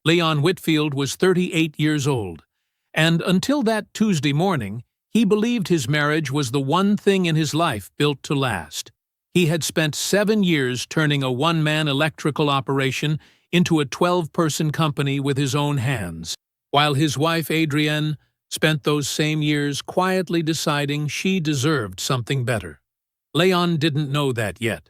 Leon Whitfield was 38 years old, and until that Tuesday morning, he believed his marriage was the one thing in his life built to last. He had spent 7 years turning a one-man electrical operation into a 12-person company with his own hands, while his wife Adrienne spent those same years quietly deciding she deserved something better. Leon didn't know that yet.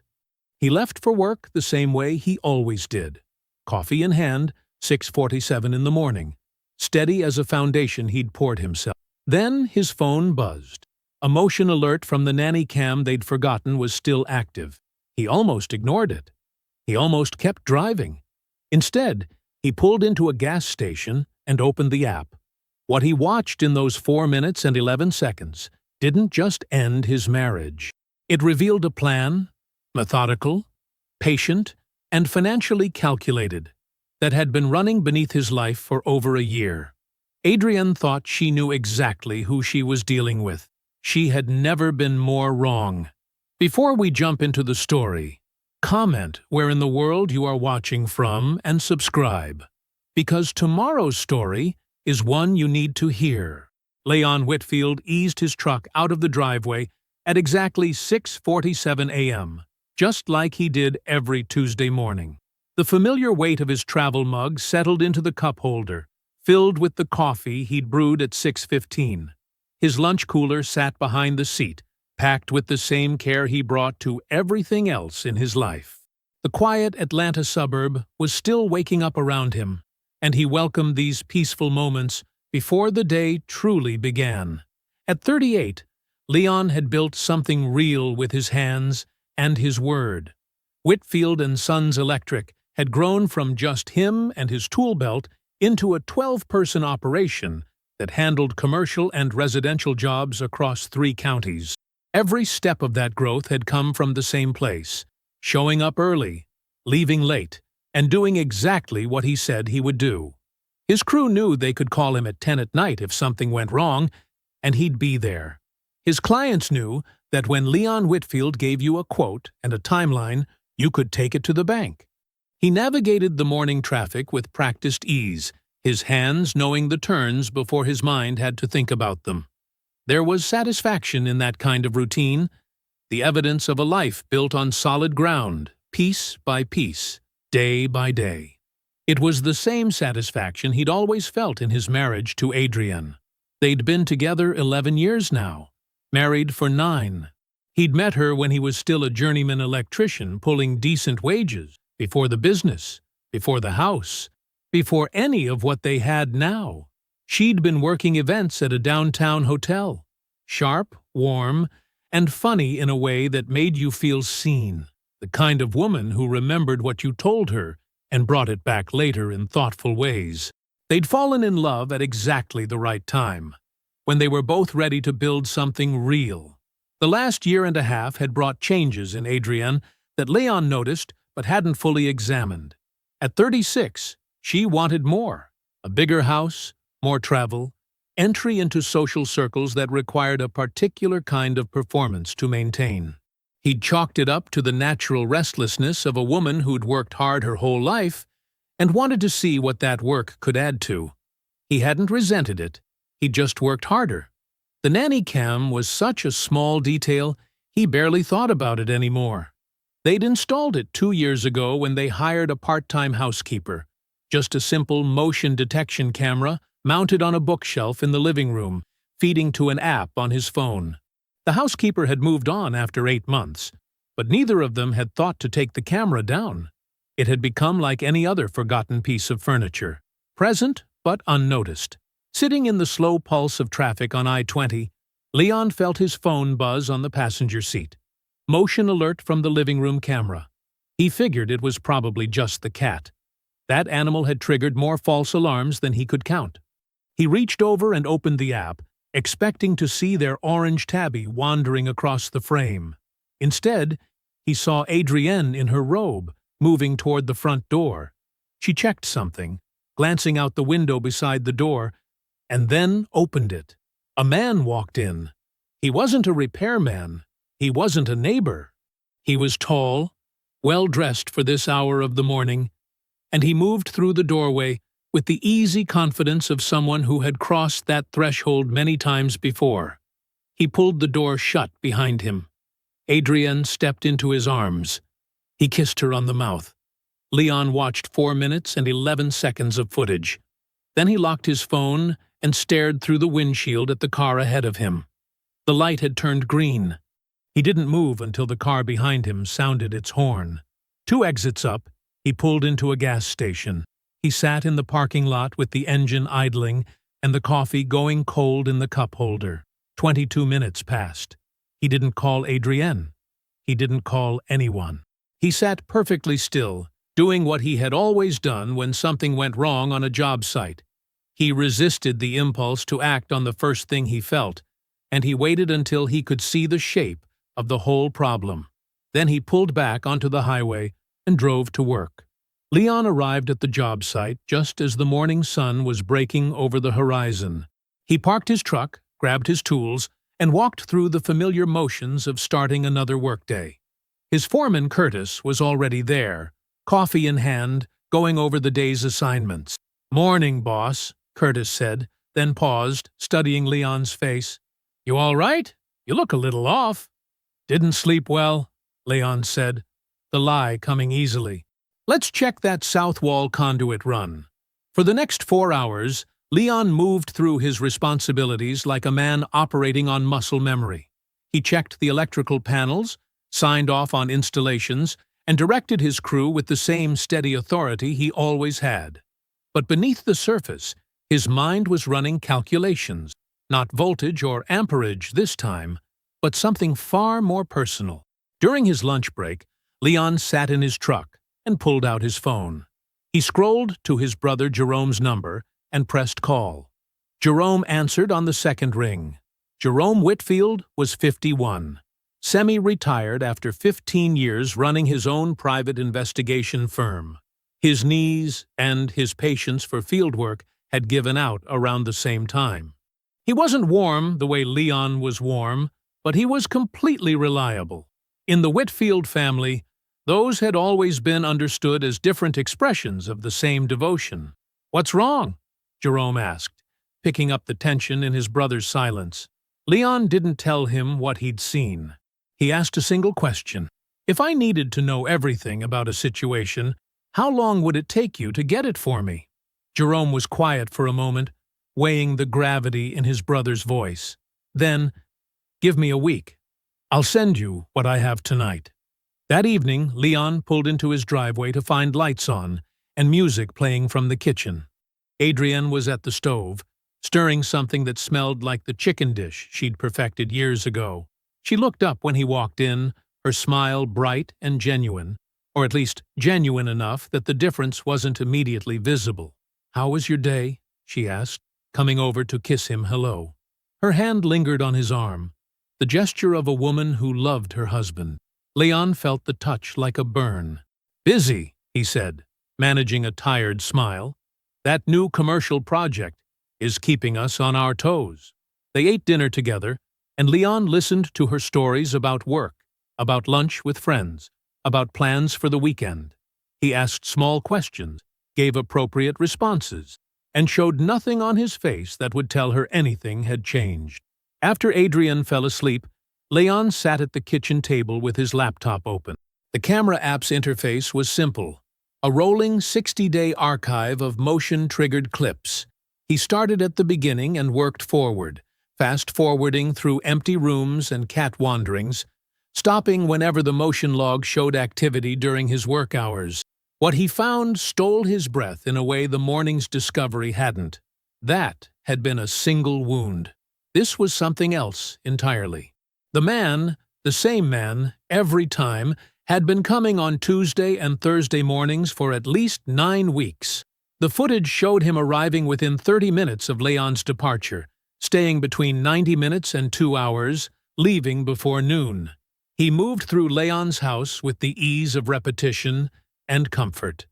He left for work the same way he always did, coffee in hand, 6:47 in the morning, steady as a foundation he'd poured himself. Then his phone buzzed. A motion alert from the Nanny cam they'd forgotten was still active. He almost ignored it. He almost kept driving. Instead, he pulled into a gas station and opened the app. What he watched in those 4 minutes and 11 seconds didn't just end his marriage. It revealed a plan, methodical, patient, and financially calculated, that had been running beneath his life for over a year. Adrienne thought she knew exactly who she was dealing with. She had never been more wrong. Before we jump into the story, comment where in the world you are watching from and subscribe, because tomorrow's story is one you need to hear. Leon Whitfield eased his truck out of the driveway at exactly 6:47 a.m., just like he did every Tuesday morning. The familiar weight of his travel mug settled into the cup holder, filled with the coffee he'd brewed at 6:15. His lunch cooler sat behind the seat, packed with the same care he brought to everything else in his life. The quiet Atlanta suburb was still waking up around him, and he welcomed these peaceful moments before the day truly began. At 38, Leon had built something real with his hands and his word. Whitfield & Sons Electric had grown from just him and his tool belt into a 12-person operation that handled commercial and residential jobs across 3 counties. Every step of that growth had come from the same place, showing up early, leaving late, and doing exactly what he said he would do. His crew knew they could call him at 10 at night if something went wrong, and he'd be there. His clients knew that when Leon Whitfield gave you a quote and a timeline, you could take it to the bank. He navigated the morning traffic with practiced ease, his hands knowing the turns before his mind had to think about them. There was satisfaction in that kind of routine, the evidence of a life built on solid ground, piece by piece, day by day. It was the same satisfaction he'd always felt in his marriage to Adrienne. They'd been together 11 years now, married for 9. He'd met her when he was still a journeyman electrician pulling decent wages, before the business, before the house, before any of what they had now. She'd been working events at a downtown hotel, sharp, warm, and funny in a way that made you feel seen, the kind of woman who remembered what you told her and brought it back later in thoughtful ways. They'd fallen in love at exactly the right time, when they were both ready to build something real. The last year and a half had brought changes in Adrienne that Leon noticed but hadn't fully examined. At 36, she wanted more: a bigger house, more travel, entry into social circles that required a particular kind of performance to maintain. He'd chalked it up to the natural restlessness of a woman who'd worked hard her whole life and wanted to see what that work could add to. He hadn't resented it, he'd just worked harder. The nanny cam was such a small detail, he barely thought about it anymore. They'd installed it 2 years ago when they hired a part-time housekeeper, just a simple motion detection camera mounted on a bookshelf in the living room, feeding to an app on his phone. The housekeeper had moved on after 8 months, but neither of them had thought to take the camera down. It had become like any other forgotten piece of furniture, present but unnoticed. Sitting in the slow pulse of traffic on I-20, Leon felt his phone buzz on the passenger seat. Motion alert from the living room camera. He figured it was probably just the cat. That animal had triggered more false alarms than he could count. He reached over and opened the app, expecting to see their orange tabby wandering across the frame. Instead, he saw Adrienne in her robe, moving toward the front door. She checked something, glancing out the window beside the door, and then opened it. A man walked in. He wasn't a repairman. He wasn't a neighbor. He was tall, well-dressed for this hour of the morning, and he moved through the doorway with the easy confidence of someone who had crossed that threshold many times before. He pulled the door shut behind him. Adrienne stepped into his arms. He kissed her on the mouth. Leon watched 4 minutes and 11 seconds of footage. Then he locked his phone and stared through the windshield at the car ahead of him. The light had turned green. He didn't move until the car behind him sounded its horn. 2 exits up, he pulled into a gas station. He sat in the parking lot with the engine idling and the coffee going cold in the cup holder. 22 minutes passed. He didn't call Adrienne. He didn't call anyone. He sat perfectly still, doing what he had always done when something went wrong on a job site. He resisted the impulse to act on the first thing he felt, and he waited until he could see the shape of the whole problem. Then he pulled back onto the highway and drove to work. Leon arrived at the job site just as the morning sun was breaking over the horizon. He parked his truck, grabbed his tools, and walked through the familiar motions of starting another workday. His foreman, Curtis, was already there, coffee in hand, going over the day's assignments. "Morning, boss," Curtis said, then paused, studying Leon's face. "You all right? You look a little off." "Didn't sleep well," Leon said, the lie coming easily. "Let's check that south wall conduit run." For the next 4 hours, Leon moved through his responsibilities like a man operating on muscle memory. He checked the electrical panels, signed off on installations, and directed his crew with the same steady authority he always had. But beneath the surface, his mind was running calculations, not voltage or amperage this time, but something far more personal. During his lunch break, Leon sat in his truck and pulled out his phone. He scrolled to his brother Jerome's number and pressed call. Jerome answered on the second ring. Jerome Whitfield was 51, semi-retired after 15 years running his own private investigation firm. His knees and his patience for fieldwork had given out around the same time. He wasn't warm the way Leon was warm, but he was completely reliable. In the Whitfield family, those had always been understood as different expressions of the same devotion. "What's wrong?" Jerome asked, picking up the tension in his brother's silence. Leon didn't tell him what he'd seen. He asked a single question. "If I needed to know everything about a situation, how long would it take you to get it for me?" Jerome was quiet for a moment, weighing the gravity in his brother's voice. Then, "Give me a week. I'll send you what I have tonight." That evening, Leon pulled into his driveway to find lights on and music playing from the kitchen. Adrienne was at the stove, stirring something that smelled like the chicken dish she'd perfected years ago. She looked up when he walked in, her smile bright and genuine, or at least genuine enough that the difference wasn't immediately visible. "How was your day?" she asked, coming over to kiss him hello. Her hand lingered on his arm, the gesture of a woman who loved her husband. Leon felt the touch like a burn. "Busy," he said, managing a tired smile. "That new commercial project is keeping us on our toes." They ate dinner together, and Leon listened to her stories about work, about lunch with friends, about plans for the weekend. He asked small questions, gave appropriate responses, and showed nothing on his face that would tell her anything had changed. After Adrienne fell asleep, Leon sat at the kitchen table with his laptop open. The camera app's interface was simple, a rolling 60-day archive of motion-triggered clips. He started at the beginning and worked forward, fast-forwarding through empty rooms and cat wanderings, stopping whenever the motion log showed activity during his work hours. What he found stole his breath in a way the morning's discovery hadn't. That had been a single wound. This was something else entirely. The man, the same man, every time, had been coming on Tuesday and Thursday mornings for at least 9 weeks. The footage showed him arriving within 30 minutes of Leon's departure, staying between 90 minutes and 2 hours, leaving before noon. He moved through Leon's house with the ease of repetition and comfort.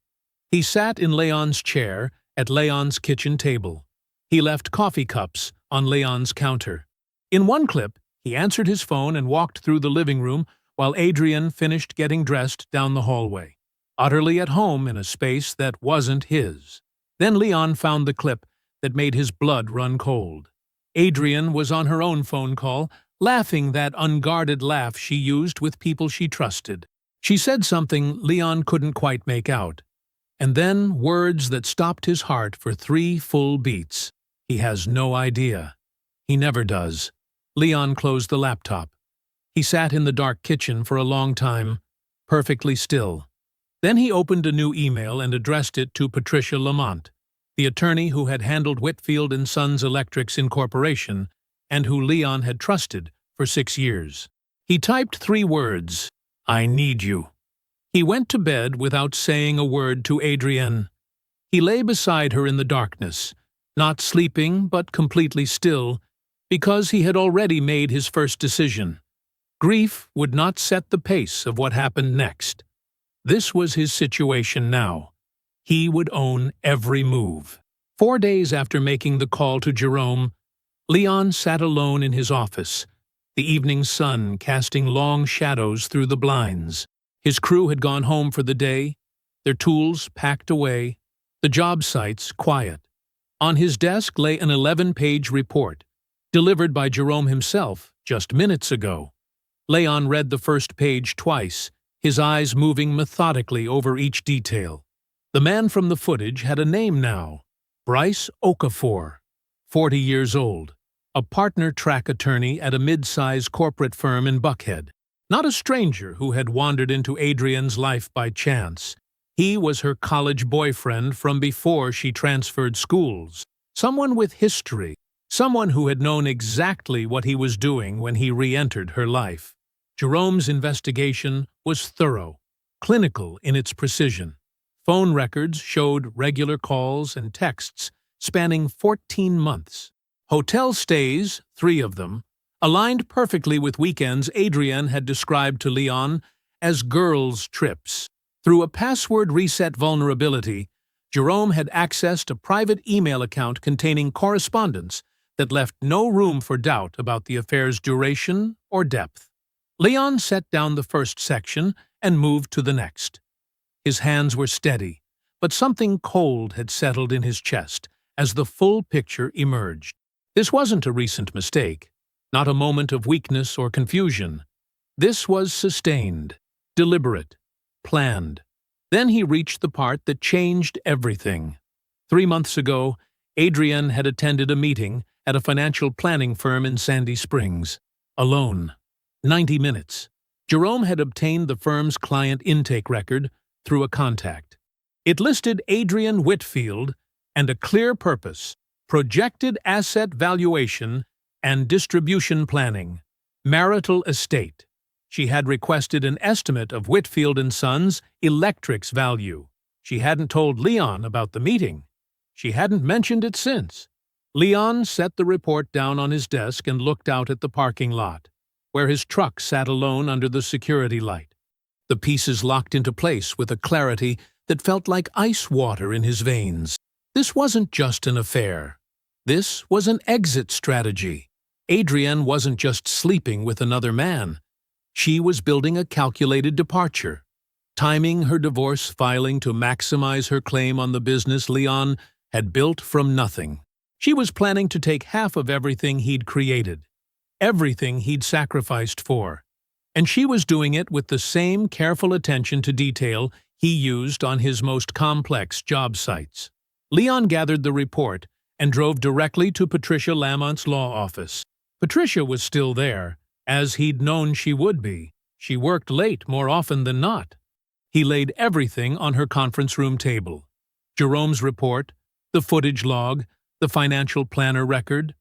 He sat in Leon's chair at Leon's kitchen table. He left coffee cups on Leon's counter. In one clip, he answered his phone and walked through the living room while Adrienne finished getting dressed down the hallway, utterly at home in a space that wasn't his. Then Leon found the clip that made his blood run cold. Adrian was on her own phone call, laughing that unguarded laugh she used with people she trusted. She said something Leon couldn't quite make out, and then words that stopped his heart for 3 full beats. He has no idea. He never does. Leon closed the laptop. He sat in the dark kitchen for a long time, perfectly still. Then he opened a new email and addressed it to Patricia Lamont, the attorney who had handled Whitfield & Sons Electrics Incorporation and who Leon had trusted for 6 years. He typed 3 words, "I need you." He went to bed without saying a word to Adrienne. He lay beside her in the darkness, not sleeping but completely still, because he had already made his first decision. Grief would not set the pace of what happened next. This was his situation now. He would own every move. 4 days after making the call to Jerome, Leon sat alone in his office, the evening sun casting long shadows through the blinds. His crew had gone home for the day, their tools packed away, the job sites quiet. On his desk lay an 11-page report, delivered by Jerome himself just minutes ago. Leon read the first page twice, his eyes moving methodically over each detail. The man from the footage had a name now, Bryce Okafor, 40 years old, a partner track attorney at a mid-size corporate firm in Buckhead. Not a stranger who had wandered into Adrian's life by chance. He was her college boyfriend from before she transferred schools. Someone with history, someone who had known exactly what he was doing when he re-entered her life. Jerome's investigation was thorough, clinical in its precision. Phone records showed regular calls and texts spanning 14 months. Hotel stays, 3 of them, aligned perfectly with weekends Adrienne had described to Leon as girls' trips. Through a password reset vulnerability, Jerome had accessed a private email account containing correspondence that left no room for doubt about the affair's duration or depth. Leon set down the first section and moved to the next. His hands were steady, but something cold had settled in his chest as the full picture emerged. This wasn't a recent mistake, not a moment of weakness or confusion. This was sustained, deliberate, planned. Then he reached the part that changed everything. 3 months ago, Adrienne had attended a meeting at a financial planning firm in Sandy Springs. Alone. 90 minutes. Jerome had obtained the firm's client intake record through a contact. It listed Adrienne Whitfield and a clear purpose: projected asset valuation and distribution planning, marital estate. She had requested an estimate of Whitfield & Sons Electric's value. She hadn't told Leon about the meeting. She hadn't mentioned it since. Leon set the report down on his desk and looked out at the parking lot, where his truck sat alone under the security light. The pieces locked into place with a clarity that felt like ice water in his veins. This wasn't just an affair. This was an exit strategy. Adrienne wasn't just sleeping with another man. She was building a calculated departure, timing her divorce filing to maximize her claim on the business Leon had built from nothing. She was planning to take half of everything he'd created, everything he'd sacrificed for, and she was doing it with the same careful attention to detail he used on his most complex job sites. Leon gathered the report and drove directly to Patricia Lamont's law office. Patricia was still there, as he'd known she would be. She worked late more often than not. He laid everything on her conference room table. Jerome's report, the footage log, the financial planner record.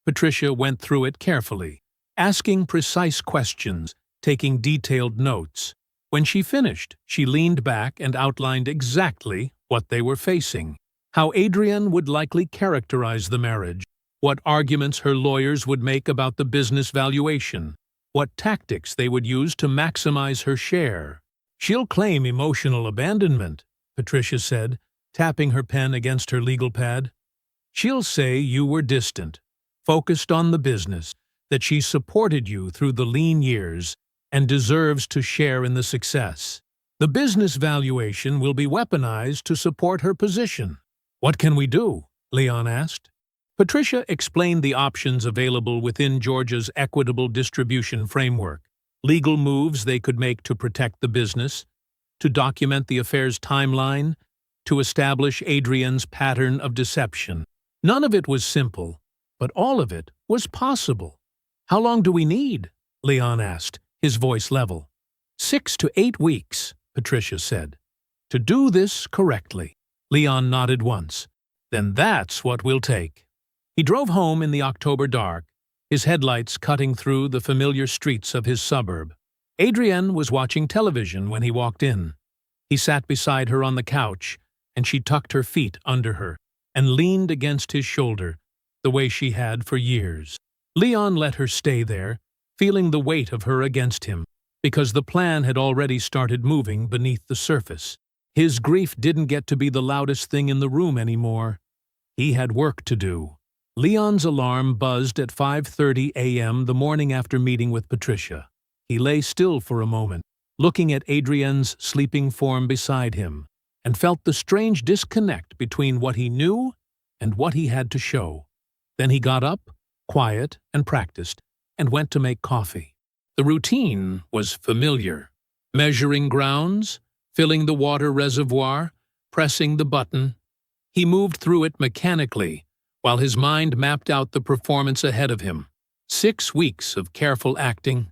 Patricia went through it carefully, asking precise questions, taking detailed notes. When she finished, she leaned back and outlined exactly what they were facing, how Adrienne would likely characterize the marriage, what arguments her lawyers would make about the business valuation, what tactics they would use to maximize her share. "She'll claim emotional abandonment," Patricia said, tapping her pen against her legal pad. "She'll say you were distant, focused on the business, that she supported you through the lean years and deserves to share in the success. The business valuation will be weaponized to support her position. "What can we do?" Leon asked. Patricia explained the options available within Georgia's equitable distribution framework, legal moves they could make to protect the business, to document the affair's timeline, to establish Adrian's pattern of deception. None of it was simple, but all of it was possible. "How long do we need?" Leon asked, his voice level. 6 to 8 weeks, Patricia said. "To do this correctly." Leon nodded once. "Then that's what we'll take." He drove home in the October dark, his headlights cutting through the familiar streets of his suburb. Adrienne was watching television when he walked in. He sat beside her on the couch, and she tucked her feet under her and leaned against his shoulder, the way she had for years. Leon let her stay there, feeling the weight of her against him, because the plan had already started moving beneath the surface. His grief didn't get to be the loudest thing in the room anymore. He had work to do. Leon's alarm buzzed at 5:30 a.m. the morning after meeting with Patricia. He lay still for a moment, looking at Adrienne's sleeping form beside him, and felt the strange disconnect between what he knew and what he had to show. Then he got up, quiet and practiced, and went to make coffee. The routine was familiar. Measuring grounds, filling the water reservoir, pressing the button. He moved through it mechanically, while his mind mapped out the performance ahead of him. 6 weeks of careful acting.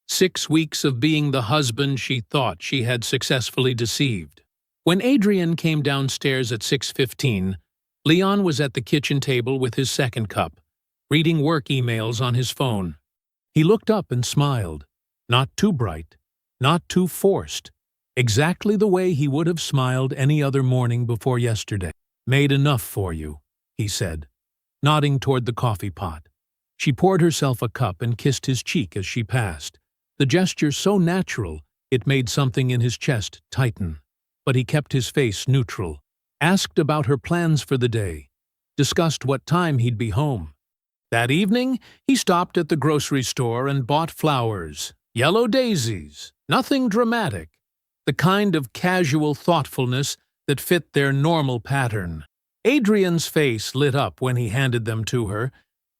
6 weeks of being the husband she thought she had successfully deceived. When Adrian came downstairs at 6:15, Leon was at the kitchen table with his second cup, reading work emails on his phone. He looked up and smiled. Not too bright, not too forced. Exactly the way he would have smiled any other morning before yesterday. "Made enough for you," he said, nodding toward the coffee pot. She poured herself a cup and kissed his cheek as she passed, the gesture so natural it made something in his chest tighten. But he kept his face neutral, asked about her plans for the day, discussed what time he'd be home. That evening, he stopped at the grocery store and bought flowers, yellow daisies, nothing dramatic, the kind of casual thoughtfulness that fit their normal pattern. Adrian's face lit up when he handed them to her,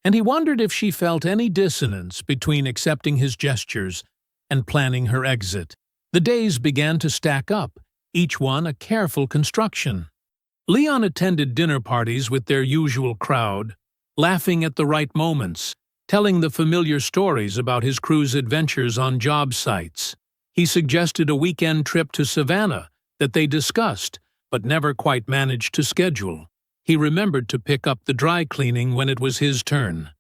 and he wondered if she felt any dissonance between accepting his gestures and planning her exit. The days began to stack up, each one a careful construction. Leon attended dinner parties with their usual crowd, laughing at the right moments, telling the familiar stories about his crew's adventures on job sites. He suggested a weekend trip to Savannah that they discussed, but never quite managed to schedule. He remembered to pick up the dry cleaning when it was his turn.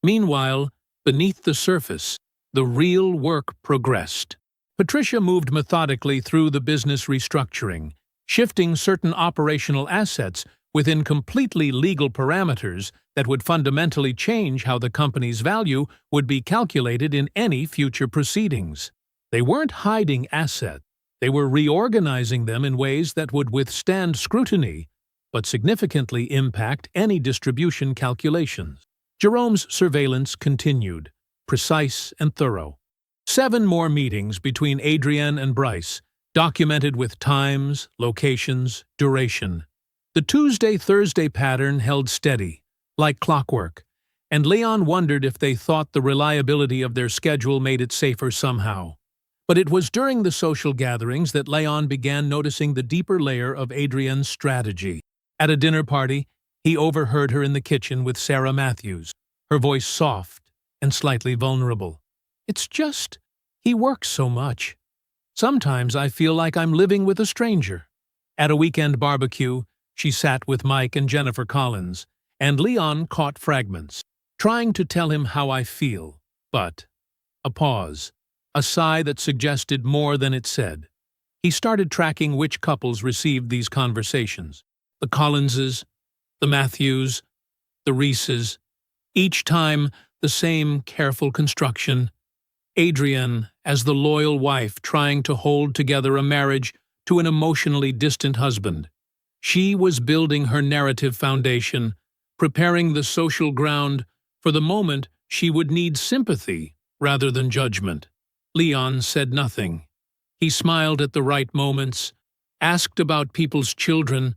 Meanwhile, beneath the surface, the real work progressed. Patricia moved methodically through the business restructuring, shifting certain operational assets within completely legal parameters that would fundamentally change how the company's value would be calculated in any future proceedings. They weren't hiding assets. They were reorganizing them in ways that would withstand scrutiny, but significantly impact any distribution calculations. Jerome's surveillance continued, precise and thorough. 7 more meetings between Adrienne and Bryce, documented with times, locations, duration. The Tuesday-Thursday pattern held steady, like clockwork, and Leon wondered if they thought the reliability of their schedule made it safer somehow. But it was during the social gatherings that Leon began noticing the deeper layer of Adrienne's strategy. At a dinner party, he overheard her in the kitchen with Sarah Matthews, her voice soft and slightly vulnerable. "It's just, he works so much. Sometimes I feel like I'm living with a stranger." At a weekend barbecue, she sat with Mike and Jennifer Collins, and Leon caught fragments, trying to tell him how I feel, but a pause, a sigh that suggested more than it said. He started tracking which couples received these conversations. The Collinses, the Matthews, the Reeses. Each time, the same careful construction. Adrienne as the loyal wife trying to hold together a marriage to an emotionally distant husband. She was building her narrative foundation, preparing the social ground for the moment she would need sympathy rather than judgment. Leon said nothing. He smiled at the right moments, asked about people's children,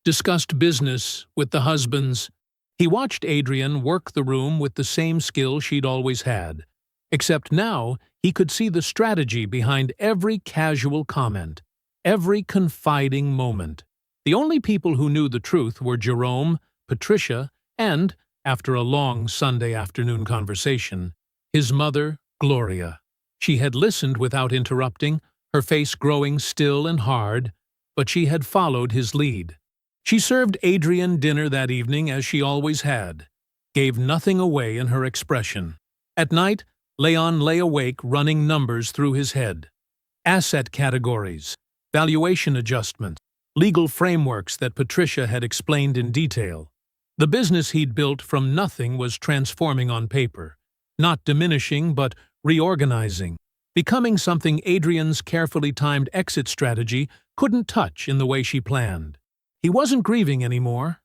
discussed business with the husbands. He watched Adrian work the room with the same skill she'd always had, except now he could see the strategy behind every casual comment, every confiding moment. The only people who knew the truth were Jerome, Patricia, and, after a long Sunday afternoon conversation, his mother, Gloria. She had listened without interrupting, her face growing still and hard, but she had followed his lead. She served Adrian dinner that evening as she always had, gave nothing away in her expression. At night, Leon lay awake running numbers through his head. Asset categories, valuation adjustments, legal frameworks that Patricia had explained in detail. The business he'd built from nothing was transforming on paper, not diminishing but reorganizing, becoming something Adrian's carefully timed exit strategy couldn't touch in the way she planned. He wasn't grieving anymore.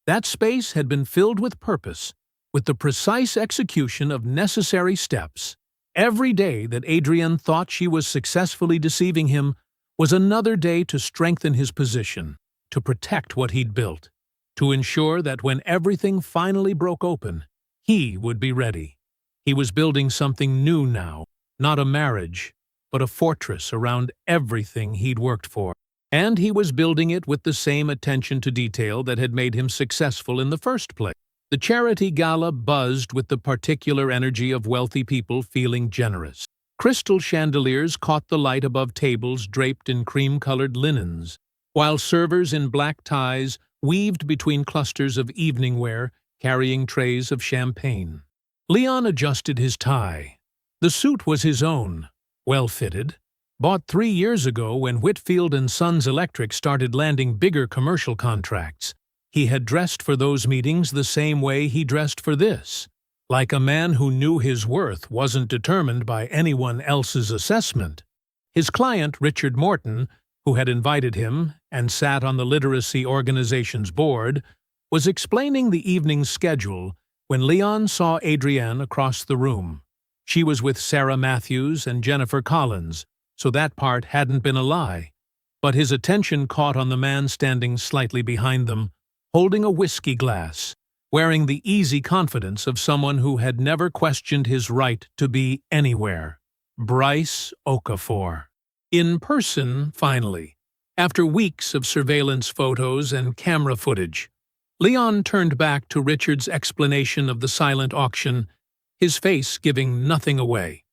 That space had been filled with purpose, with the precise execution of necessary steps. Every day that Adrian thought she was successfully deceiving him was another day to strengthen his position, to protect what he'd built, to ensure that when everything finally broke open, he would be ready. He was building something new now, not a marriage, but a fortress around everything he'd worked for. And he was building it with the same attention to detail that had made him successful in the first place. The charity gala buzzed with the particular energy of wealthy people feeling generous. Crystal chandeliers caught the light above tables draped in cream-colored linens, while servers in black ties weaved between clusters of evening wear carrying trays of champagne. Leon adjusted his tie. The suit was his own, well-fitted, bought 3 years ago when Whitfield & Sons Electric started landing bigger commercial contracts. He had dressed for those meetings the same way he dressed for this, like a man who knew his worth wasn't determined by anyone else's assessment. His client, Richard Morton, who had invited him and sat on the literacy organization's board, was explaining the evening's schedule when Leon saw Adrienne across the room. She was with Sarah Matthews and Jennifer Collins, so that part hadn't been a lie. But his attention caught on the man standing slightly behind them, holding a whiskey glass, wearing the easy confidence of someone who had never questioned his right to be anywhere. Bryce Okafor. In person, finally, after weeks of surveillance photos and camera footage. Leon turned back to Richard's explanation of the silent auction, his face giving nothing away.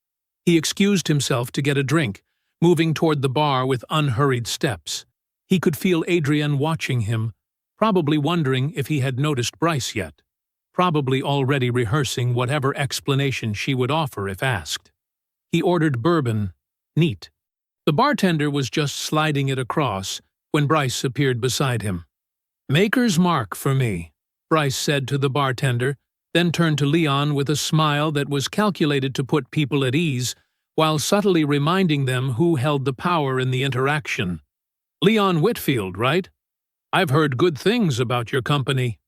He excused himself to get a drink, moving toward the bar with unhurried steps. He could feel Adrienne watching him, probably wondering if he had noticed Bryce yet, probably already rehearsing whatever explanation she would offer if asked. He ordered bourbon, neat. The bartender was just sliding it across when Bryce appeared beside him. "Maker's Mark for me," Bryce said to the bartender, then turned to Leon with a smile that was calculated to put people at ease, while subtly reminding them who held the power in the interaction. "Leon Whitfield, right? I've heard good things about your company."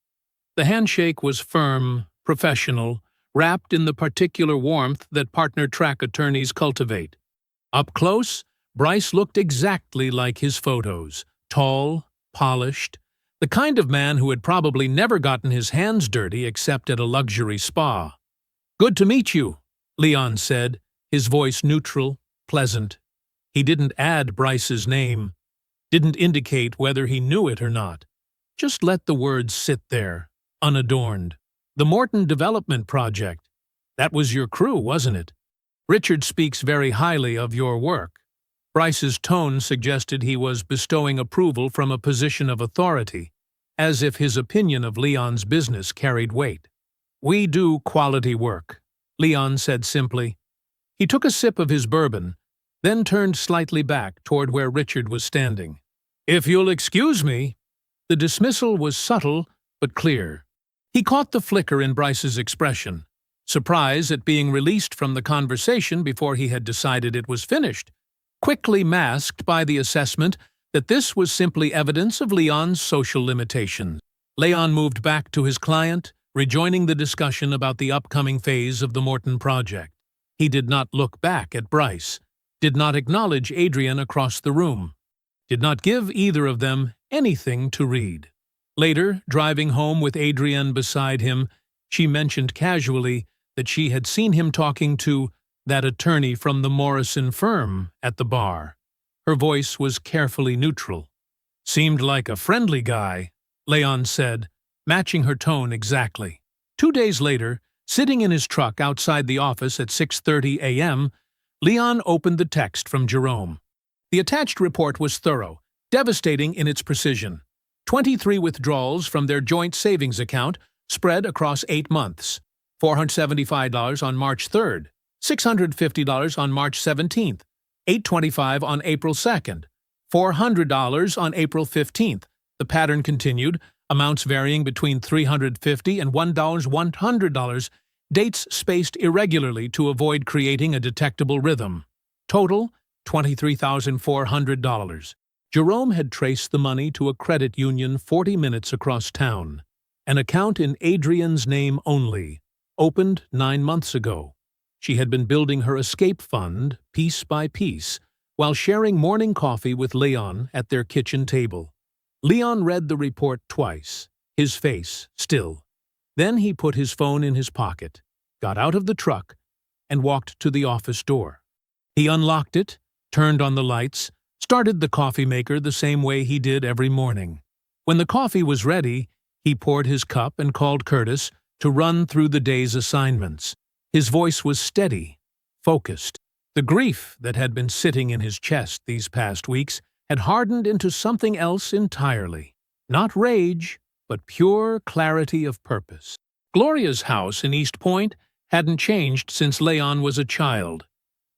The handshake was firm, professional, wrapped in the particular warmth that partner track attorneys cultivate. Up close, Bryce looked exactly like his photos, tall, polished, the kind of man who had probably never gotten his hands dirty except at a luxury spa. "Good to meet you," Leon said, his voice neutral, pleasant. He didn't add Bryce's name, didn't indicate whether he knew it or not. Just let the words sit there, unadorned. "The Morton Development Project. That was your crew, wasn't it? Richard speaks very highly of your work." Bryce's tone suggested he was bestowing approval from a position of authority, as if his opinion of Leon's business carried weight. "We do quality work," Leon said simply. He took a sip of his bourbon, then turned slightly back toward where Richard was standing. "If you'll excuse me." The dismissal was subtle but clear. He caught the flicker in Bryce's expression, surprise at being released from the conversation before he had decided it was finished, quickly masked by the assessment that this was simply evidence of Leon's social limitations. Leon moved back to his client, rejoining the discussion about the upcoming phase of the Morton project. He did not look back at Bryce, did not acknowledge Adrian across the room, did not give either of them anything to read. Later, driving home with Adrienne beside him, she mentioned casually that she had seen him talking to that attorney from the Morrison firm at the bar. Her voice was carefully neutral. "Seemed like a friendly guy," Leon said, matching her tone exactly. 2 days later, sitting in his truck outside the office at 6:30 a.m., Leon opened the text from Jerome. The attached report was thorough, devastating in its precision. 23 withdrawals from their joint savings account spread across 8 months. $475 on March 3rd, $650 on March 17th, $825 on April 2nd, $400 on April 15th. The pattern continued, amounts varying between $350 and $100, dates spaced irregularly to avoid creating a detectable rhythm. Total, $23,400. Jerome had traced the money to a credit union 40 minutes across town, an account in Adrienne's name only, opened 9 months ago. She had been building her escape fund piece by piece while sharing morning coffee with Leon at their kitchen table. Leon read the report twice, his face still. Then he put his phone in his pocket, got out of the truck, and walked to the office door. He unlocked it, turned on the lights, started the coffee maker the same way he did every morning. When the coffee was ready, he poured his cup and called Curtis to run through the day's assignments. His voice was steady, focused. The grief that had been sitting in his chest these past weeks had hardened into something else entirely. Not rage, but pure clarity of purpose. Gloria's house in East Point hadn't changed since Leon was a child.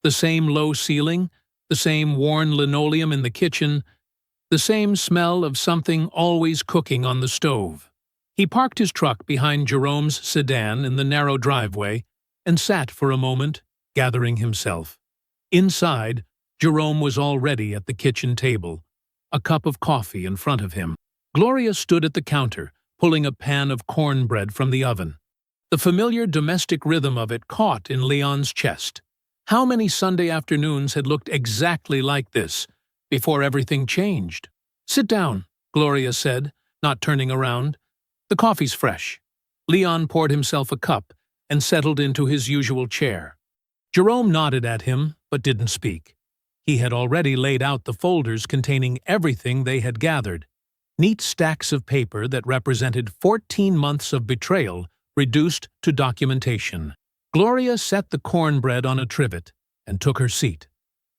The same low ceiling, the same worn linoleum in the kitchen, the same smell of something always cooking on the stove. He parked his truck behind Jerome's sedan in the narrow driveway and sat for a moment, gathering himself. Inside, Jerome was already at the kitchen table, a cup of coffee in front of him. Gloria stood at the counter, pulling a pan of cornbread from the oven. The familiar domestic rhythm of it caught in Leon's chest. How many Sunday afternoons had looked exactly like this before everything changed? "Sit down," Gloria said, not turning around. "The coffee's fresh." Leon poured himself a cup and settled into his usual chair. Jerome nodded at him, but didn't speak. He had already laid out the folders containing everything they had gathered. Neat stacks of paper that represented 14 months of betrayal reduced to documentation. Gloria set the cornbread on a trivet and took her seat.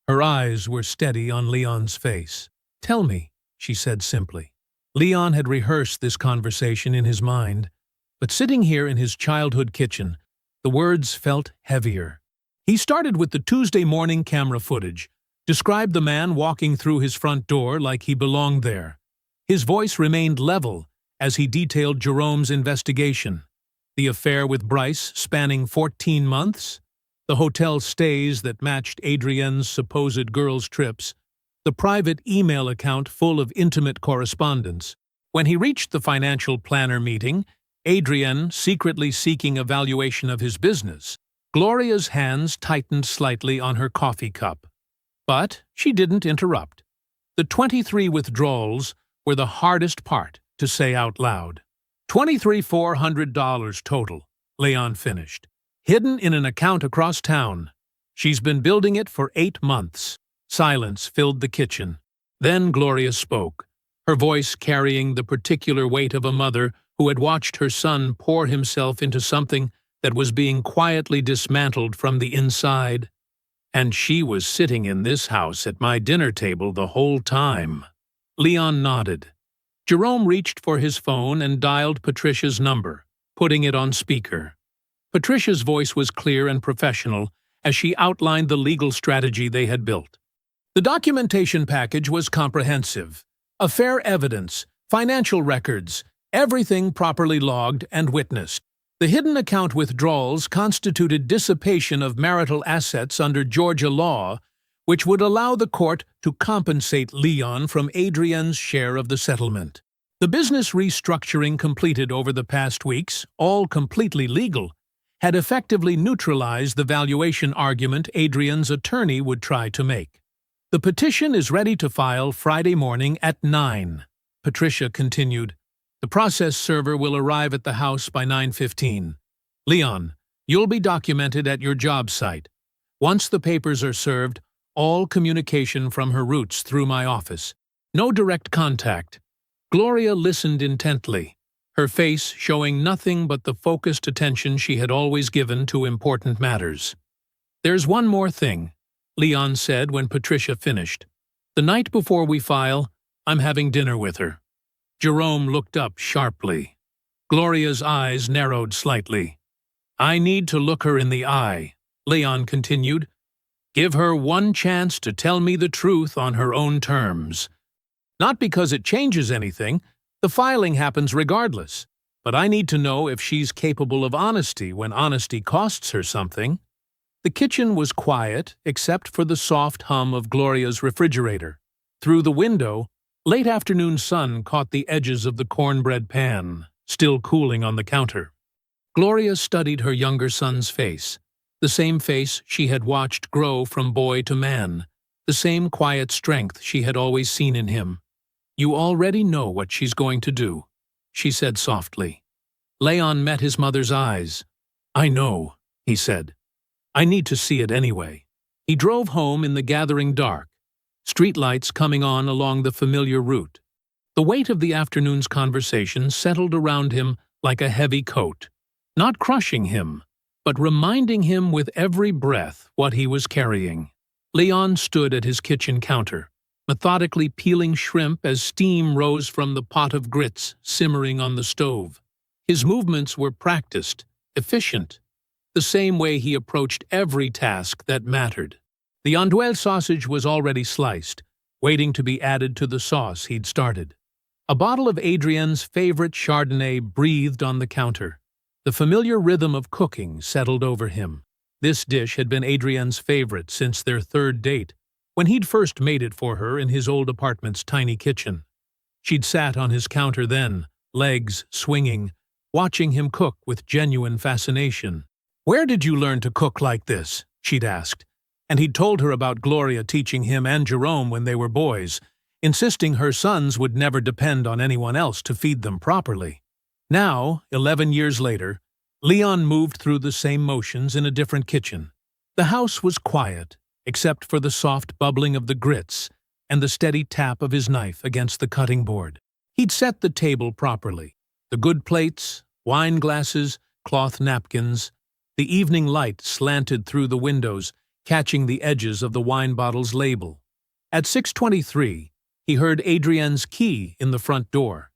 Her eyes were steady on Leon's face. "Tell me," she said simply. Leon had rehearsed this conversation in his mind, but sitting here in his childhood kitchen, the words felt heavier. He started with the Tuesday morning camera footage, described the man walking through his front door like he belonged there. His voice remained level as he detailed Jerome's investigation. The affair with Bryce spanning 14 months, the hotel stays that matched Adrienne's supposed girls' trips, the private email account full of intimate correspondence. When he reached the financial planner meeting, Adrienne secretly seeking a valuation of his business, Gloria's hands tightened slightly on her coffee cup. But she didn't interrupt. The 23 withdrawals were the hardest part to say out loud. $23,400 total, Leon finished. Hidden in an account across town. She's been building it for 8 months. Silence filled the kitchen. Then Gloria spoke, her voice carrying the particular weight of a mother who had watched her son pour himself into something that was being quietly dismantled from the inside. "And she was sitting in this house at my dinner table the whole time." Leon nodded. Jerome reached for his phone and dialed Patricia's number, putting it on speaker. Patricia's voice was clear and professional as she outlined the legal strategy they had built. The documentation package was comprehensive. Affair evidence, financial records, everything properly logged and witnessed. The hidden account withdrawals constituted dissipation of marital assets under Georgia law, which would allow the court to compensate Leon from Adrienne's share of the settlement. The business restructuring completed over the past weeks, all completely legal, had effectively neutralized the valuation argument Adrienne's attorney would try to make. "The petition is ready to file Friday morning at 9, Patricia continued. The process server will arrive at the house by 9:15. Leon, you'll be documented at your job site. Once the papers are served, all communication from her routes through my office. No direct contact. Gloria listened intently, her face showing nothing but the focused attention she had always given to important matters. There's one more thing, Leon said when Patricia finished. The night before we file, I'm having dinner with her. Jerome looked up sharply. Gloria's eyes narrowed slightly. I need to look her in the eye, Leon continued. Give her one chance to tell me the truth on her own terms. Not because it changes anything, the filing happens regardless, but I need to know if she's capable of honesty when honesty costs her something. The kitchen was quiet except for the soft hum of Gloria's refrigerator. Through the window, late afternoon sun caught the edges of the cornbread pan, still cooling on the counter. Gloria studied her younger son's face, the same face she had watched grow from boy to man, the same quiet strength she had always seen in him. You already know what she's going to do, she said softly. Leon met his mother's eyes. I know, he said. I need to see it anyway. He drove home in the gathering dark, streetlights coming on along the familiar route. The weight of the afternoon's conversation settled around him like a heavy coat, not crushing him, but reminding him with every breath what he was carrying. Leon stood at his kitchen counter, methodically peeling shrimp as steam rose from the pot of grits simmering on the stove. His movements were practiced, efficient, the same way he approached every task that mattered. The andouille sausage was already sliced, waiting to be added to the sauce he'd started. A bottle of Adrienne's favorite Chardonnay breathed on the counter. The familiar rhythm of cooking settled over him. This dish had been Adrienne's favorite since their third date, when he'd first made it for her in his old apartment's tiny kitchen. She'd sat on his counter then, legs swinging, watching him cook with genuine fascination. Where did you learn to cook like this? She'd asked, and he'd told her about Gloria teaching him and Jerome when they were boys, insisting her sons would never depend on anyone else to feed them properly. Now, 11 years later, Leon moved through the same motions in a different kitchen. The house was quiet, except for the soft bubbling of the grits and the steady tap of his knife against the cutting board. He'd set the table properly. The good plates, wine glasses, cloth napkins. The evening light slanted through the windows, catching the edges of the wine bottle's label. At 6:23, he heard Adrienne's key in the front door,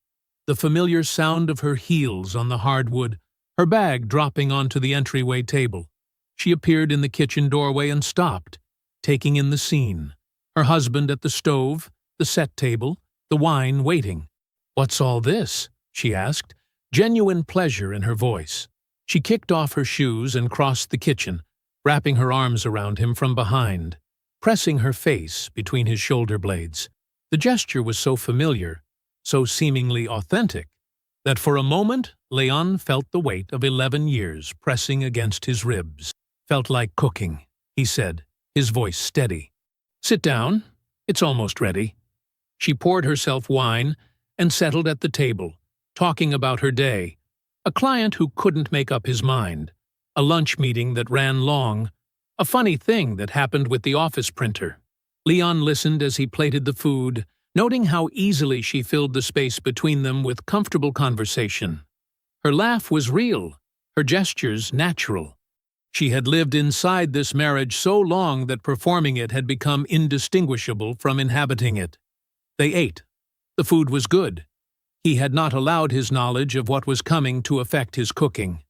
the familiar sound of her heels on the hardwood, her bag dropping onto the entryway table. She appeared in the kitchen doorway and stopped, taking in the scene. Her husband at the stove, the set table, the wine waiting. "What's all this?" she asked, genuine pleasure in her voice. She kicked off her shoes and crossed the kitchen, wrapping her arms around him from behind, pressing her face between his shoulder blades. The gesture was so familiar, so seemingly authentic, that for a moment Leon felt the weight of 11 years pressing against his ribs. "Felt like cooking," he said, his voice steady. "Sit down. It's almost ready." She poured herself wine and settled at the table, talking about her day, a client who couldn't make up his mind, a lunch meeting that ran long, a funny thing that happened with the office printer. Leon listened as he plated the food, noting how easily she filled the space between them with comfortable conversation. Her laugh was real, her gestures natural. She had lived inside this marriage so long that performing it had become indistinguishable from inhabiting it. They ate. The food was good. He had not allowed his knowledge of what was coming to affect his cooking.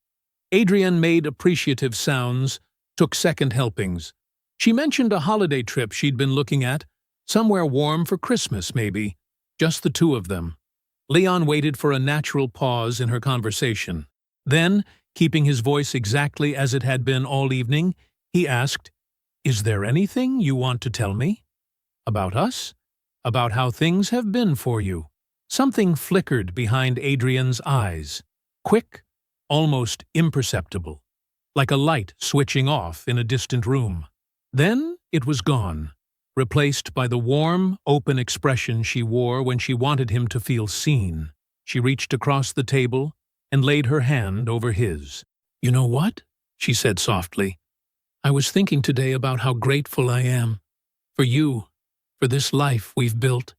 Adrienne made appreciative sounds, took second helpings. She mentioned a holiday trip she'd been looking at, somewhere warm for Christmas, maybe, just the two of them. Leon waited for a natural pause in her conversation. Then, keeping his voice exactly as it had been all evening, he asked, "Is there anything you want to tell me? About us? About how things have been for you?" Something flickered behind Adrienne's eyes, quick, almost imperceptible, like a light switching off in a distant room. Then it was gone, replaced by the warm, open expression she wore when she wanted him to feel seen. She reached across the table and laid her hand over his. "You know what?" she said softly. "I was thinking today about how grateful I am. For you, for this life we've built.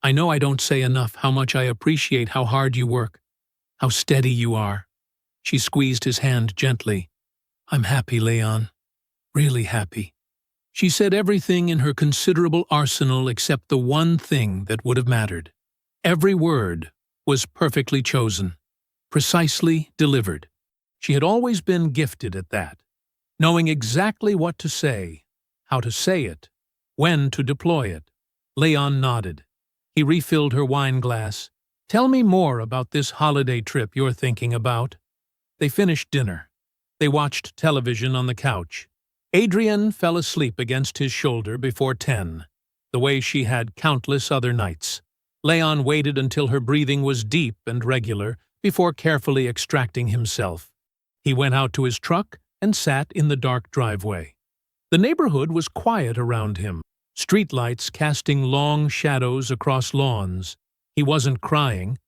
I know I don't say enough how much I appreciate how hard you work, how steady you are." She squeezed his hand gently. "I'm happy, Leon. Really happy." She said everything in her considerable arsenal except the one thing that would have mattered. Every word was perfectly chosen, precisely delivered. She had always been gifted at that, knowing exactly what to say, how to say it, when to deploy it. Leon nodded. He refilled her wine glass. "Tell me more about this holiday trip you're thinking about." They finished dinner. They watched television on the couch. Adrienne fell asleep against his shoulder before 10, the way she had countless other nights. Leon waited until her breathing was deep and regular before carefully extracting himself. He went out to his truck and sat in the dark driveway. The neighborhood was quiet around him, streetlights casting long shadows across lawns. He wasn't crying.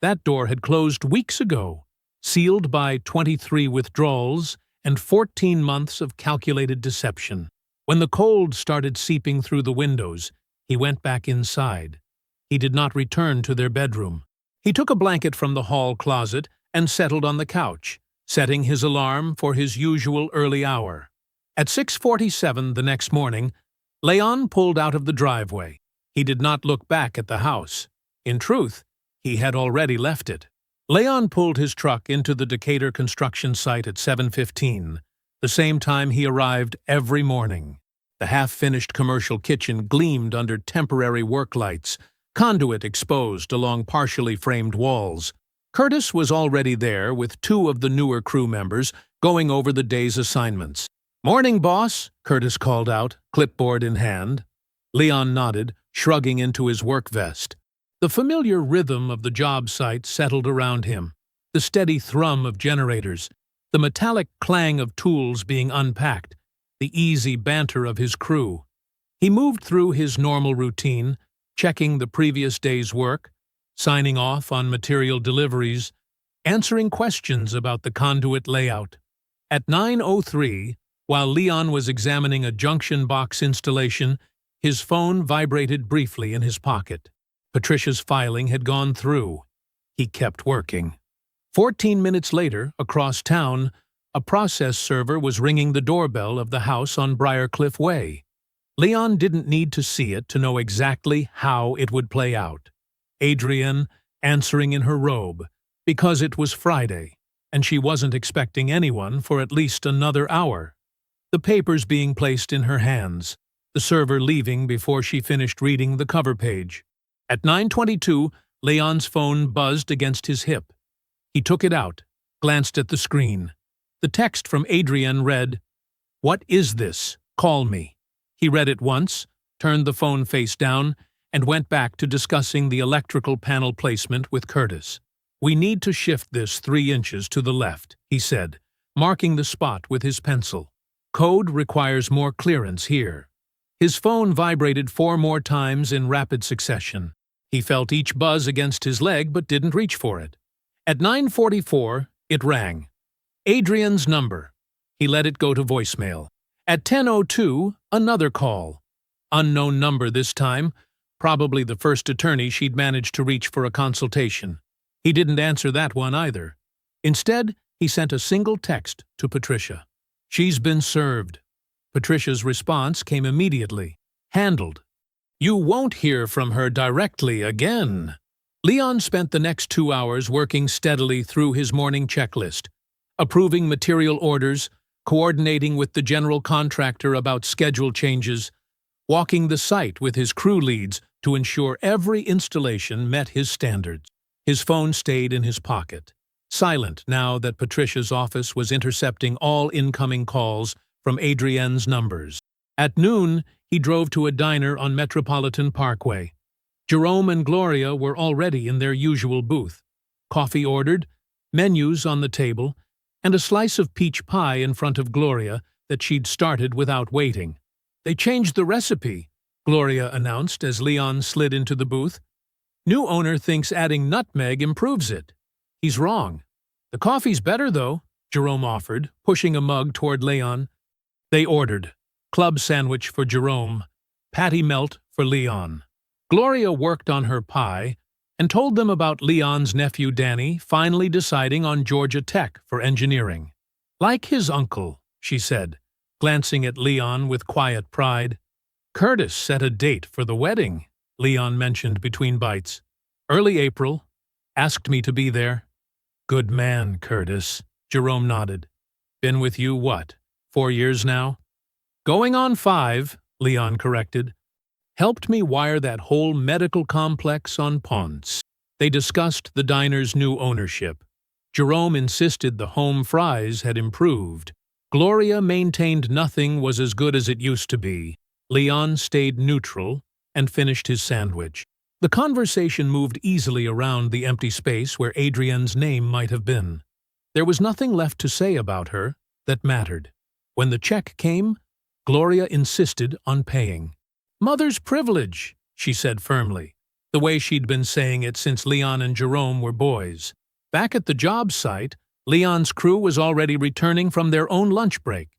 That door had closed weeks ago, sealed by 23 withdrawals and 14 months of calculated deception. When the cold started seeping through the windows, he went back inside. He did not return to their bedroom. He took a blanket from the hall closet and settled on the couch, setting his alarm for his usual early hour. At 6:47 the next morning, Leon pulled out of the driveway. He did not look back at the house. In truth, he had already left it. Leon pulled his truck into the Decatur construction site at 7:15, the same time he arrived every morning. The half-finished commercial kitchen gleamed under temporary work lights, conduit exposed along partially framed walls. Curtis was already there with two of the newer crew members going over the day's assignments. "Morning, boss," Curtis called out, clipboard in hand. Leon nodded, shrugging into his work vest. The familiar rhythm of the job site settled around him, the steady thrum of generators, the metallic clang of tools being unpacked, the easy banter of his crew. He moved through his normal routine, checking the previous day's work, signing off on material deliveries, answering questions about the conduit layout. At 9:03, while Leon was examining a junction box installation, his phone vibrated briefly in his pocket. Patricia's filing had gone through. He kept working. 14 minutes later, across town, a process server was ringing the doorbell of the house on Briarcliff Way. Leon didn't need to see it to know exactly how it would play out. Adrienne answering in her robe, because it was Friday, and she wasn't expecting anyone for at least another hour. The papers being placed in her hands, the server leaving before she finished reading the cover page. At 9:22, Leon's phone buzzed against his hip. He took it out, glanced at the screen. The text from Adrienne read, "What is this? Call me." He read it once, turned the phone face down, and went back to discussing the electrical panel placement with Curtis. "We need to shift this 3 inches to the left," he said, marking the spot with his pencil. "Code requires more clearance here." His phone vibrated 4 more times in rapid succession. He felt each buzz against his leg but didn't reach for it. At 9:44, it rang. Adrienne's number. He let it go to voicemail. At 10:02, another call. Unknown number this time, probably the first attorney she'd managed to reach for a consultation. He didn't answer that one either. Instead, he sent a single text to Patricia. "She's been served." Patricia's response came immediately. "Handled. You won't hear from her directly again." Leon spent the next 2 hours working steadily through his morning checklist, approving material orders, coordinating with the general contractor about schedule changes, walking the site with his crew leads to ensure every installation met his standards. His phone stayed in his pocket, silent now that Patricia's office was intercepting all incoming calls from Adrienne's numbers. At noon, he drove to a diner on Metropolitan Parkway. Jerome and Gloria were already in their usual booth. Coffee ordered, menus on the table, and a slice of peach pie in front of Gloria that she'd started without waiting. "They changed the recipe," Gloria announced as Leon slid into the booth. New owner thinks adding nutmeg improves it. He's wrong. The coffee's better, though, Jerome offered, pushing a mug toward Leon. They ordered. Club sandwich for Jerome, patty melt for Leon. Gloria worked on her pie and told them about Leon's nephew Danny finally deciding on Georgia Tech for engineering. Like his uncle, she said, glancing at Leon with quiet pride. Curtis set a date for the wedding, Leon mentioned between bites. Early April. Asked me to be there. Good man, Curtis, Jerome nodded. Been with you, what, 4 years now? Going on 5, Leon corrected. Helped me wire that whole medical complex on Ponce. They discussed the diner's new ownership. Jerome insisted the home fries had improved. Gloria maintained nothing was as good as it used to be. Leon stayed neutral and finished his sandwich. The conversation moved easily around the empty space where Adrienne's name might have been. There was nothing left to say about her that mattered. When the check came, Gloria insisted on paying. Mother's privilege, she said firmly, the way she'd been saying it since Leon and Jerome were boys. Back at the job site, Leon's crew was already returning from their own lunch break.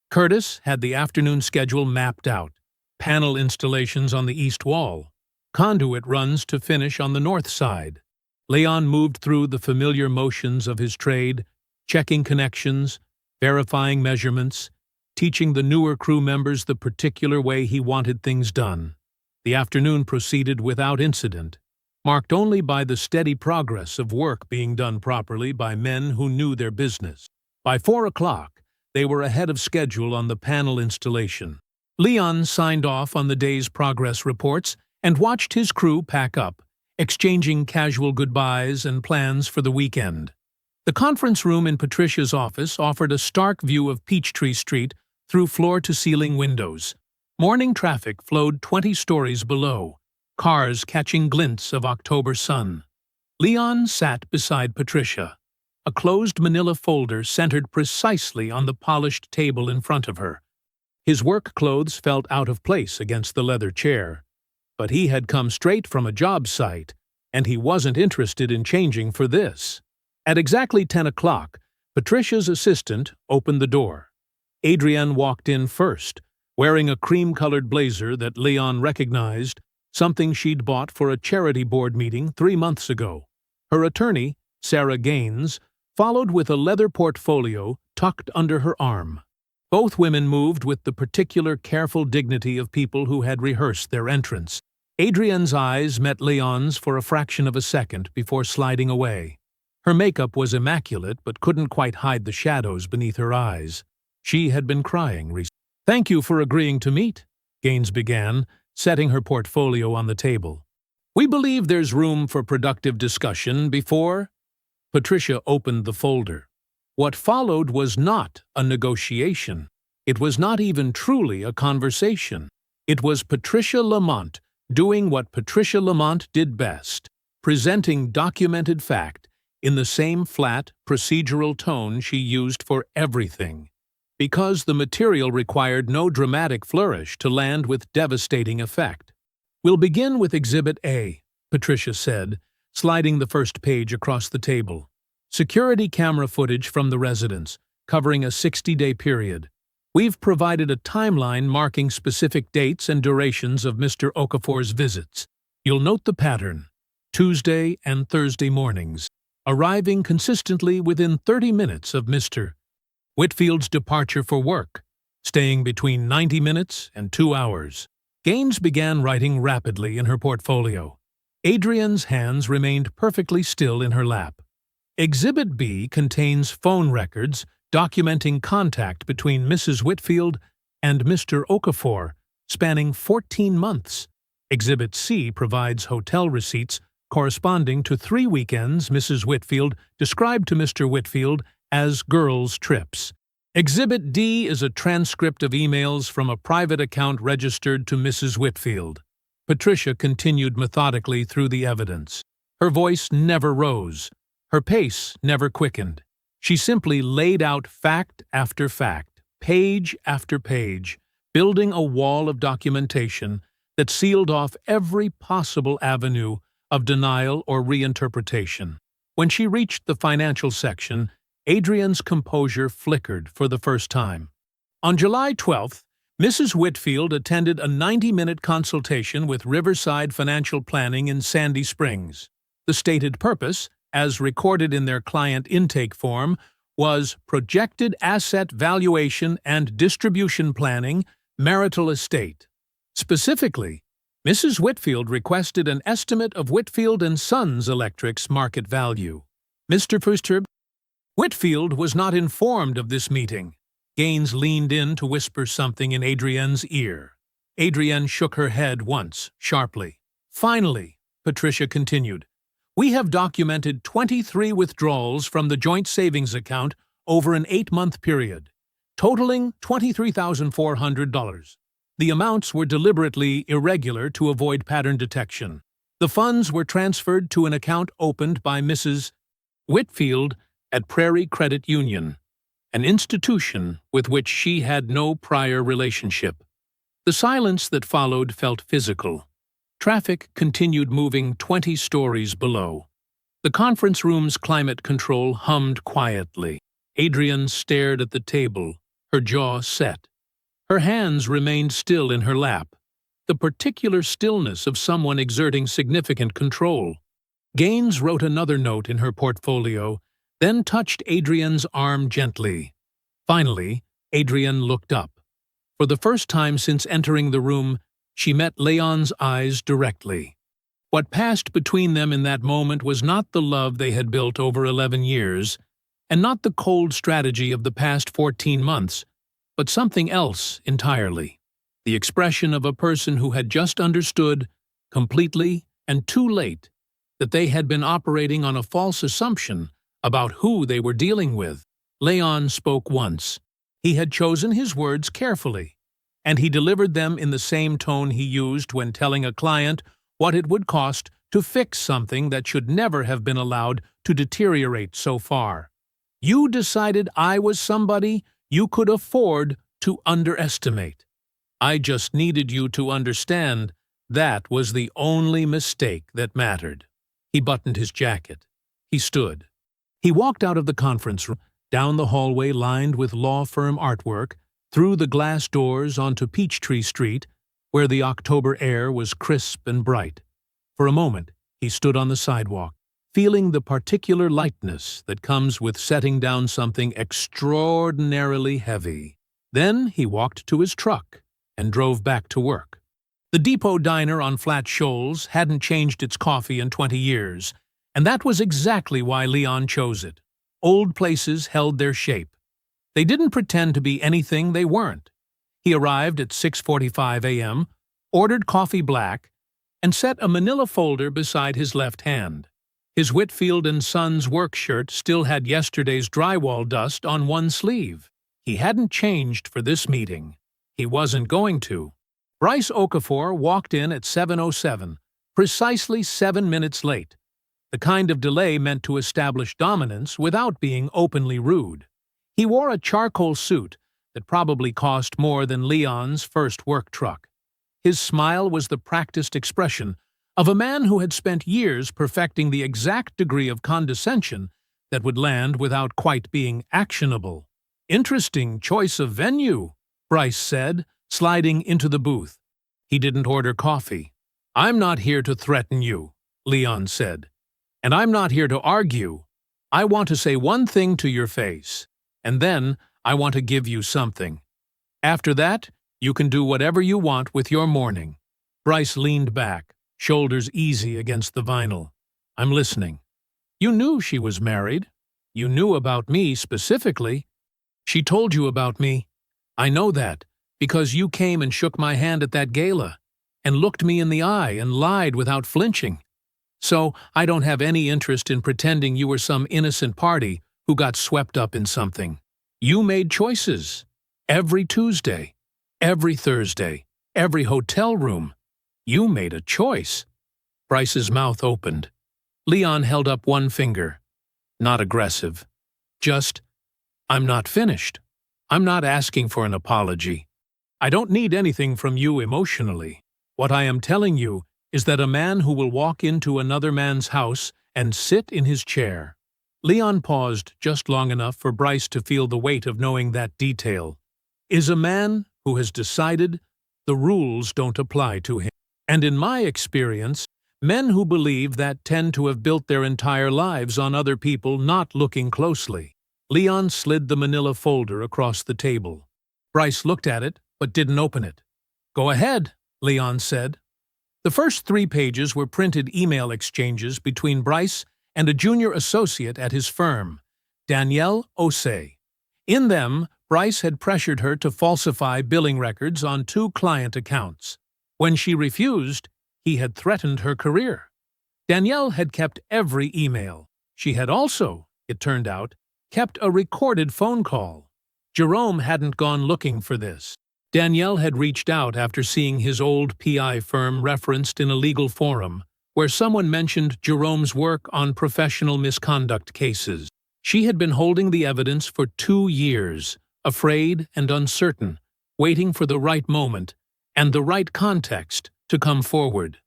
Curtis had the afternoon schedule mapped out. Panel installations on the east wall. Conduit runs to finish on the north side. Leon moved through the familiar motions of his trade, checking connections, verifying measurements, teaching the newer crew members the particular way he wanted things done. The afternoon proceeded without incident, marked only by the steady progress of work being done properly by men who knew their business. By 4 o'clock, they were ahead of schedule on the panel installation. Leon signed off on the day's progress reports and watched his crew pack up, exchanging casual goodbyes and plans for the weekend. The conference room in Patricia's office offered a stark view of Peachtree Street through floor-to-ceiling windows. Morning traffic flowed 20 stories below, cars catching glints of October sun. Leon sat beside Patricia, a closed manila folder centered precisely on the polished table in front of her. His work clothes felt out of place against the leather chair, but he had come straight from a job site, and he wasn't interested in changing for this. At exactly 10 o'clock, Patricia's assistant opened the door. Adrienne walked in first, wearing a cream-colored blazer that Leon recognized, something she'd bought for a charity board meeting 3 months ago. Her attorney, Sarah Gaines, followed with a leather portfolio tucked under her arm. Both women moved with the particular careful dignity of people who had rehearsed their entrance. Adrienne's eyes met Leon's for a fraction of a second before sliding away. Her makeup was immaculate but couldn't quite hide the shadows beneath her eyes. She had been crying recently. "Thank you for agreeing to meet," Gaines began, setting her portfolio on the table. "We believe there's room for productive discussion before—" Patricia opened the folder. What followed was not a negotiation. It was not even truly a conversation. It was Patricia Lamont doing what Patricia Lamont did best, presenting documented fact in the same flat, procedural tone she used for everything. Because the material required no dramatic flourish to land with devastating effect. "We'll begin with Exhibit A," Patricia said, sliding the first page across the table. Security camera footage from the residence, covering a 60-day period. We've provided a timeline marking specific dates and durations of Mr. Okafor's visits. You'll note the pattern: Tuesday and Thursday mornings, arriving consistently within 30 minutes of Mr. Whitfield's departure for work, staying between 90 minutes and 2 hours. Gaines began writing rapidly in her portfolio. Adrienne's hands remained perfectly still in her lap. Exhibit B contains phone records documenting contact between Mrs. Whitfield and Mr. Okafor, spanning 14 months. Exhibit C provides hotel receipts corresponding to 3 weekends Mrs. Whitfield described to Mr. Whitfield as girls' trips. Exhibit D is a transcript of emails from a private account registered to Mrs. Whitfield. Patricia continued methodically through the evidence. Her voice never rose. Her pace never quickened. She simply laid out fact after fact, page after page, building a wall of documentation that sealed off every possible avenue of denial or reinterpretation. When she reached the financial section, Adrian's composure flickered for the first time. On July 12th, Mrs. Whitfield attended a 90-minute consultation with Riverside Financial Planning in Sandy Springs. The stated purpose, as recorded in their client intake form, was projected asset valuation and distribution planning, marital estate. Specifically, Mrs. Whitfield requested an estimate of Whitfield & Sons Electric's market value. Mr. Fuster, Whitfield was not informed of this meeting. Gaines leaned in to whisper something in Adrienne's ear. Adrienne shook her head once, sharply. Finally, Patricia continued, we have documented 23 withdrawals from the joint savings account over an 8-month period, totaling $23,400. The amounts were deliberately irregular to avoid pattern detection. The funds were transferred to an account opened by Mrs. Whitfield at Prairie Credit Union, an institution with which she had no prior relationship. The silence that followed felt physical. Traffic continued moving 20 stories below. The conference room's climate control hummed quietly. Adrienne stared at the table, her jaw set. Her hands remained still in her lap, the particular stillness of someone exerting significant control. Gaines wrote another note in her portfolio, then touched Adrienne's arm gently. Finally, Adrienne looked up. For the first time since entering the room, she met Leon's eyes directly. What passed between them in that moment was not the love they had built over 11 years, and not the cold strategy of the past 14 months, but something else entirely. The expression of a person who had just understood, completely and too late, that they had been operating on a false assumption about who they were dealing with. Leon spoke once. He had chosen his words carefully, and he delivered them in the same tone he used when telling a client what it would cost to fix something that should never have been allowed to deteriorate so far. You decided I was somebody you could afford to underestimate. I just needed you to understand that was the only mistake that mattered. He buttoned his jacket. He stood. He walked out of the conference room, down the hallway lined with law firm artwork, through the glass doors onto Peachtree Street, where the October air was crisp and bright. For a moment, he stood on the sidewalk, feeling the particular lightness that comes with setting down something extraordinarily heavy. Then he walked to his truck and drove back to work. The Depot Diner on Flat Shoals hadn't changed its coffee in 20 years, and that was exactly why Leon chose it. Old places held their shape. They didn't pretend to be anything they weren't. He arrived at 6:45 a.m., ordered coffee black, and set a manila folder beside his left hand. His Whitfield & Sons work shirt still had yesterday's drywall dust on one sleeve. He hadn't changed for this meeting. He wasn't going to. Bryce Okafor walked in at 7:07, precisely 7 minutes late, the kind of delay meant to establish dominance without being openly rude. He wore a charcoal suit that probably cost more than Leon's first work truck. His smile was the practiced expression of a man who had spent years perfecting the exact degree of condescension that would land without quite being actionable. "Interesting choice of venue," Bryce said, sliding into the booth. He didn't order coffee. "I'm not here to threaten you," Leon said. "And I'm not here to argue. I want to say one thing to your face, and then I want to give you something. After that, you can do whatever you want with your morning." Bryce leaned back, shoulders easy against the vinyl. "I'm listening." "You knew she was married. You knew about me specifically. She told you about me. I know that, because you came and shook my hand at that gala, and looked me in the eye and lied without flinching. So I don't have any interest in pretending you were some innocent party who got swept up in something. You made choices. Every Tuesday, every Thursday, every hotel room. You made a choice." Bryce's mouth opened. Leon held up one finger. Not aggressive. Just, "I'm not finished. I'm not asking for an apology. I don't need anything from you emotionally. What I am telling you is that a man who will walk into another man's house and sit in his chair. Leon paused just long enough for Bryce to feel the weight of knowing that detail. Is a man who has decided the rules don't apply to him. And in my experience, men who believe that tend to have built their entire lives on other people not looking closely. Leon slid the manila folder across the table. Bryce looked at it, but didn't open it. Go ahead, Leon said. The first 3 pages were printed email exchanges between Bryce and a junior associate at his firm, Danielle Osei. In them, Bryce had pressured her to falsify billing records on 2 client accounts. When she refused, he had threatened her career. Danielle had kept every email. She had also, it turned out, kept a recorded phone call. Jerome hadn't gone looking for this. Danielle had reached out after seeing his old PI firm referenced in a legal forum, where someone mentioned Jerome's work on professional misconduct cases. She had been holding the evidence for 2 years, afraid and uncertain, waiting for the right moment and the right context to come forward.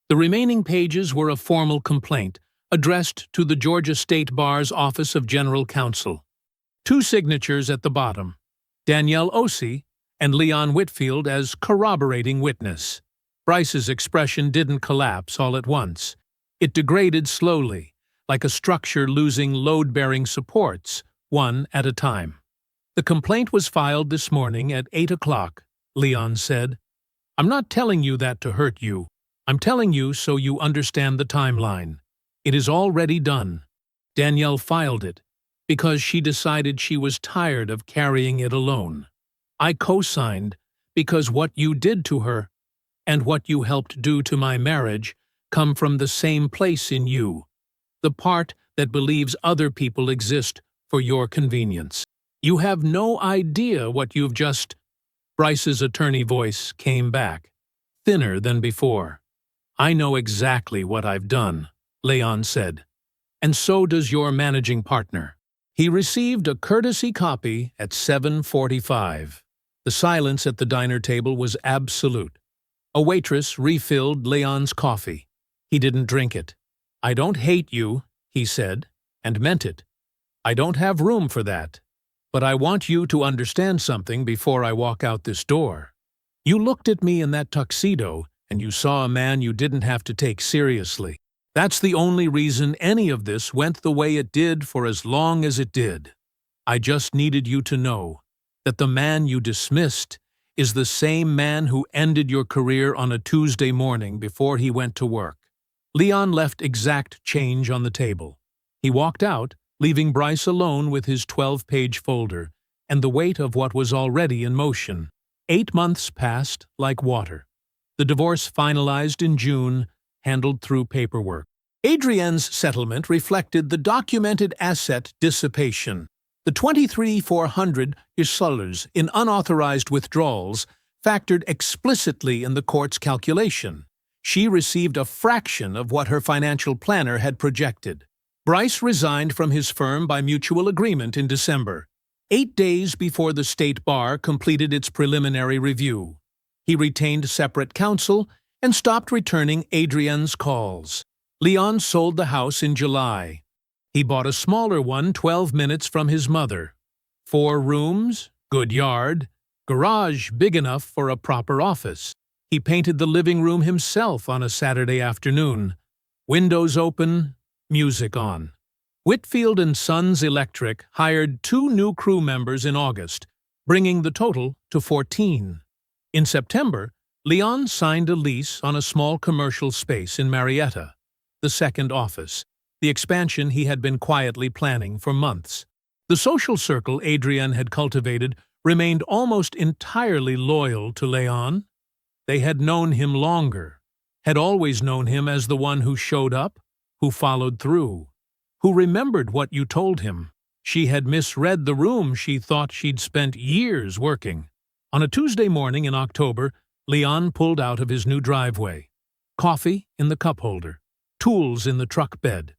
The remaining pages were a formal complaint addressed to the Georgia State Bar's Office of General Counsel. 2 signatures at the bottom, Danielle Osei and Leon Whitfield as corroborating witness. Bryce's expression didn't collapse all at once. It degraded slowly, like a structure losing load-bearing supports, one at a time. The complaint was filed this morning at 8 o'clock, Leon said. I'm not telling you that to hurt you. I'm telling you so you understand the timeline. It is already done. Danielle filed it because she decided she was tired of carrying it alone. I co-signed because what you did to her and what you helped do to my marriage come from the same place in you, the part that believes other people exist for your convenience. You have no idea what you've just... Bryce's attorney voice came back, thinner than before. I know exactly what I've done, Leon said. And so does your managing partner. He received a courtesy copy at 7:45. The silence at the diner table was absolute. A waitress refilled Leon's coffee. He didn't drink it. I don't hate you, he said, and meant it. I don't have room for that. But I want you to understand something before I walk out this door. You looked at me in that tuxedo, and you saw a man you didn't have to take seriously. That's the only reason any of this went the way it did for as long as it did. I just needed you to know that the man you dismissed is the same man who ended your career on a Tuesday morning before he went to work. Leon left exact change on the table. He walked out, leaving Bryce alone with his 12-page folder and the weight of what was already in motion. 8 months passed like water. The divorce finalized in June, handled through paperwork. Adrienne's settlement reflected the documented asset dissipation. The $23,400 in unauthorized withdrawals factored explicitly in the court's calculation. She received a fraction of what her financial planner had projected. Bryce resigned from his firm by mutual agreement in December, 8 days before the state bar completed its preliminary review. He retained separate counsel and stopped returning Adrienne's calls. Leon sold the house in July. He bought a smaller one 12 minutes from his mother. 4 rooms, good yard, garage big enough for a proper office. He painted the living room himself on a Saturday afternoon. Windows open, music on. Whitfield & Sons Electric hired 2 new crew members in August, bringing the total to 14. In September, Leon signed a lease on a small commercial space in Marietta, the second office, the expansion he had been quietly planning for months. The social circle Adrienne had cultivated remained almost entirely loyal to Leon. They had known him longer, had always known him as the one who showed up, who followed through, who remembered what you told him. She had misread the room she thought she'd spent years working. On a Tuesday morning in October, Leon pulled out of his new driveway. Coffee in the cup holder, tools in the truck bed.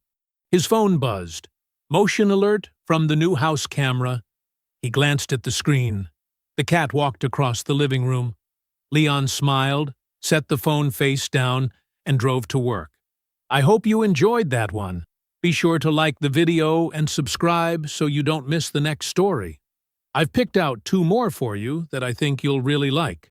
His phone buzzed. Motion alert from the new house camera. He glanced at the screen. The cat walked across the living room. Leon smiled, set the phone face down, and drove to work. I hope you enjoyed that one. Be sure to like the video and subscribe so you don't miss the next story. I've picked out 2 more for you that I think you'll really like.